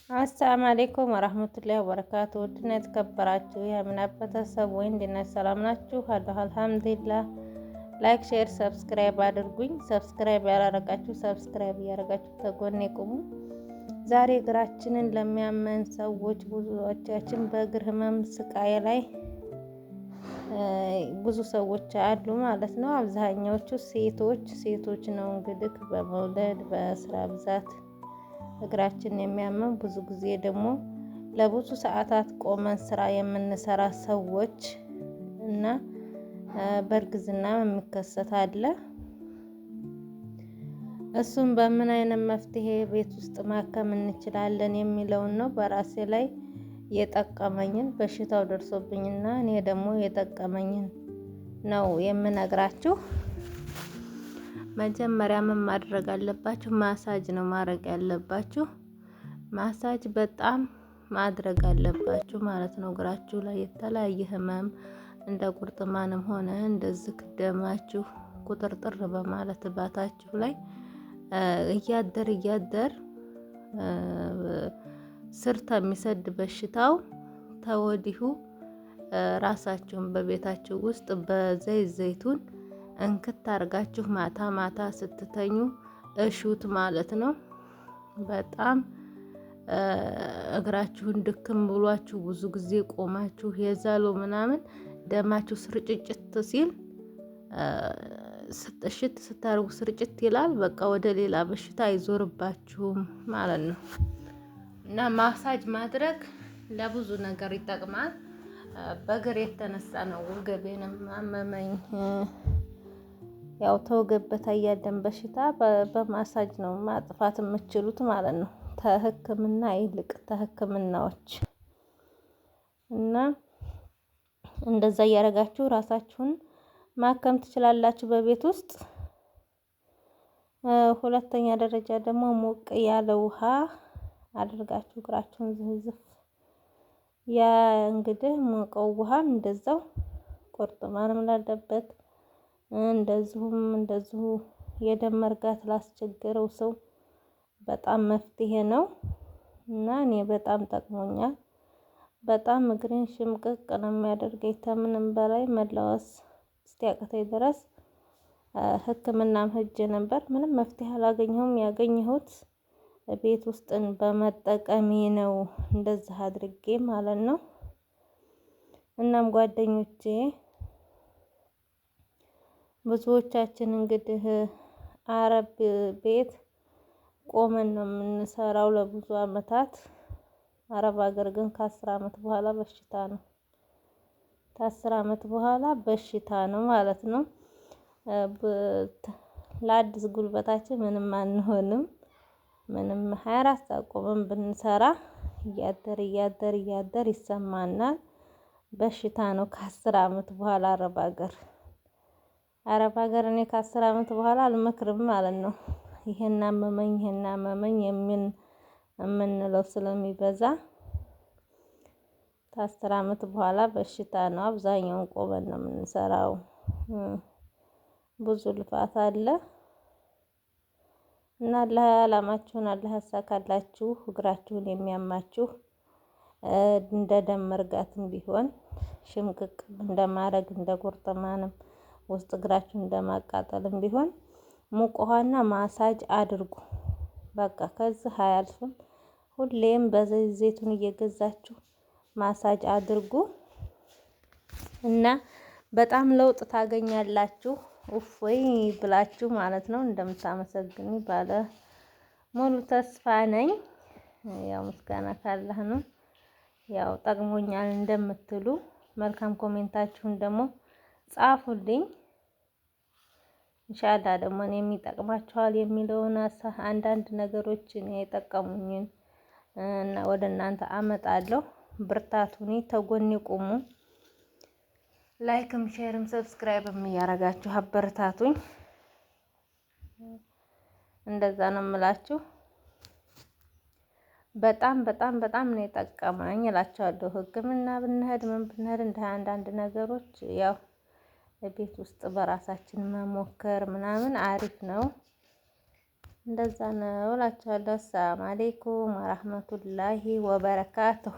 አሰላሙ አሌይኩም ወረህመቱላሂ ወበረካቱ። ውድና የተከበራችሁ የአሚና ቤተሰብ ወይ እንዴት ናችሁ? ሰላም ናችሁ? አለሁ አልሐምዱሊላህ። ላይክ፣ ሼር፣ ሰብስክራይብ አድርጉኝ። ሰብስክራይብ ያላረጋችሁ ሰብስክራይብ እያረጋችሁ ተጎኔ ቁሙ። ዛሬ እግራችንን ለሚያመን ሰዎች ብዙዎቻችን በእግር ህመም ስቃይ ላይ ብዙ ሰዎች አሉ ማለት ነው። አብዛኛዎቹ ሴቶች ነው እንግዲህ በመውለድ በስራ ብዛት እግራችን የሚያመን ብዙ ጊዜ ደግሞ ለብዙ ሰዓታት ቆመን ስራ የምንሰራ ሰዎች እና በእርግዝና የሚከሰት አለ። እሱም በምን አይነት መፍትሄ ቤት ውስጥ ማከም እንችላለን የሚለውን ነው። በራሴ ላይ የጠቀመኝን በሽታው ደርሶብኝና እኔ ደግሞ የጠቀመኝን ነው የምነግራችሁ። መጀመሪያ ምን ማድረግ አለባችሁ? ማሳጅ ነው ማድረግ ያለባችሁ። ማሳጅ በጣም ማድረግ አለባችሁ ማለት ነው። እግራችሁ ላይ የተለያየ ህመም እንደ ቁርጥማንም ሆነ እንደዚህ ደማችሁ ቁጥርጥር በማለት ባታችሁ ላይ እያደር ስር የሚሰድ በሽታው ተወዲሁ ራሳችሁን በቤታችሁ ውስጥ በዘይት ዘይቱን እንክት አርጋችሁ ማታ ማታ ስትተኙ እሹት ማለት ነው። በጣም እግራችሁን ድክም ብሏችሁ ብዙ ጊዜ ቆማችሁ የዛሎ ምናምን ደማችሁ ስርጭጭት ሲል እሽት ስታርጉ ስርጭት ይላል። በቃ ወደ ሌላ በሽታ አይዞርባችሁም ማለት ነው። እና ማሳጅ ማድረግ ለብዙ ነገር ይጠቅማል። በእግር የተነሳ ነው ወገቤንም አመመኝ። ያው ተወገብ በታያለን በሽታ በማሳጅ ነው ማጥፋት የምትችሉት ማለት ነው። ከህክምና ይልቅ ከህክምናዎች እና እንደዛ እያደረጋችሁ ራሳችሁን ማከም ትችላላችሁ በቤት ውስጥ። ሁለተኛ ደረጃ ደግሞ ሞቅ ያለ ውሃ አድርጋችሁ እግራችሁን ዝፍዝፍ ያ እንግዲህ ሞቀው ውሃም እንደዛው ቁርጥማንም ላለበት እንደዚሁ የደም መርጋት ላስቸገረው ሰው በጣም መፍትሄ ነው እና እኔ በጣም ጠቅሞኛል። በጣም እግሬን ሽምቅቅ ነው የሚያደርገኝ ከምንም በላይ መላወስ እስኪያቅተኝ ድረስ ህክምናም ሄጄ ነበር። ምንም መፍትሄ አላገኘሁም። ያገኘሁት ቤት ውስጥን በመጠቀሜ ነው እንደዚህ አድርጌ ማለት ነው። እናም ጓደኞቼ ብዙዎቻችን እንግዲህ አረብ ቤት ቆመን ነው የምንሰራው ለብዙ አመታት። አረብ ሀገር ግን ከ10 አመት በኋላ በሽታ ነው። ከ10 አመት በኋላ በሽታ ነው ማለት ነው። ለአዲስ ጉልበታችን ምንም አንሆንም። ምንም 24 ሰዓት ቆመን ብንሰራ እያደር ይሰማናል። በሽታ ነው ከ10 አመት በኋላ አረብ ሀገር እኔ ከ10 አመት በኋላ አልመክርም ማለት ነው። ይሄን አመመኝ የምንለው ስለሚበዛ ከ10 አመት በኋላ በሽታ ነው። አብዛኛውን ቆመን ነው የምንሰራው። ብዙ ልፋት አለ እና ለዓላማችሁን አላህ ያሳካላችሁ። እግራችሁን የሚያማችሁ እንደ ደም መርጋትም ቢሆን ሽምቅቅ እንደማረግ እንደ ቁርጥማንም ውስጥ እግራችሁን እንደማቃጠልም ቢሆን ሙቅ ውሃና ማሳጅ አድርጉ። በቃ ከዚህ አያልፍም። ሁሌም በዘይት ዘይቱን እየገዛችሁ ማሳጅ አድርጉ እና በጣም ለውጥ ታገኛላችሁ። ወይ ብላችሁ ማለት ነው። እንደምታመሰግኑ ባለ ሙሉ ተስፋ ነኝ። ያው ምስጋና ካላህ ነው። ያው ጠቅሞኛል እንደምትሉ መልካም ኮሜንታችሁን ደግሞ ጻፉልኝ። ኢንሻአላህ ደግሞ እኔም ይጠቅማችኋል የሚለውን አንዳንድ ነገሮችን የጠቀሙኝን እና ወደ እናንተ አመጣለሁ። ብርታቱኒ ተጎኔ ቁሙ። ላይክም ሼርም ሰብስክራይብም እያረጋችሁ አበረታቱኝ። እንደዛ ነው የምላችሁ። በጣም ነው የጠቀመኝ እላችኋለሁ። ህክምና ብንሄድ ምን ብንሄድ እንደ አንዳንድ ነገሮች ያው ቤት ውስጥ በራሳችን መሞከር ምናምን አሪፍ ነው። እንደዛ ነው እላችኋለሁ። አሰላሙ አሌይኩም ወራህመቱላሂ ወበረካቱሁ።